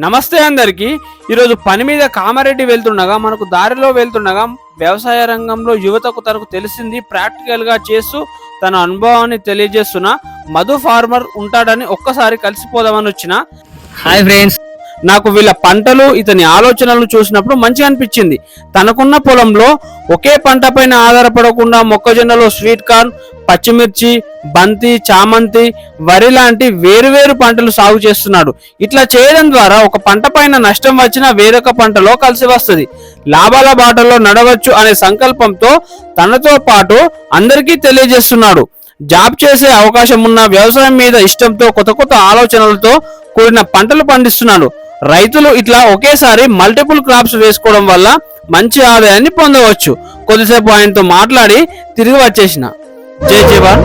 నమస్తే అందరికి। ఈరోజు పని మీద కామారెడ్డి వెళ్తుండగా మనకు దారిలో వెళ్తుండగా వ్యవసాయ రంగంలో యువతకు తనకు తెలిసింది ప్రాక్టికల్ గా చేస్తూ తన అనుభవాన్ని తెలియజేస్తున్న మధు ఫార్మర్ ఉంటాడని ఒక్కసారి కలిసిపోదామని వచ్చిన। హాయ్ ఫ్రెండ్స్, నాకు వీళ్ళ పంటలు ఇతని ఆలోచనలు చూసినప్పుడు మంచిగా అనిపించింది। తనకున్న పొలంలో ఒకే పంట పైన ఆధారపడకుండా మొక్కజొన్నలో స్వీట్ కార్న్, పచ్చిమిర్చి, బంతి, చామంతి, వరి లాంటి వేరువేరు పంటలు సాగు చేస్తున్నాడు। ఇట్లా చేయడం ద్వారా ఒక పంట పైన నష్టం వచ్చినా వేరొక పంటలో కలిసి వస్తుంది, లాభాల బాటలో నడవచ్చు అనే సంకల్పంతో తనతో పాటు అందరికీ తెలియజేస్తున్నాడు। జాబ్ చేసే అవకాశం ఉన్న వ్యవసాయం మీద ఇష్టంతో కొత్త కొత్త ఆలోచనలతో కూడిన పంటలు పండిస్తున్నాడు। రైతులు ఇట్లా ఒకేసారి మల్టిపుల్ క్రాప్స్ వేసుకోవడం వల్ల మంచి ఆదాయాన్ని పొందవచ్చు। కొద్దిసేపు ఆయనతో మాట్లాడి తిరిగి వచ్చేసిన। జై జవాన్।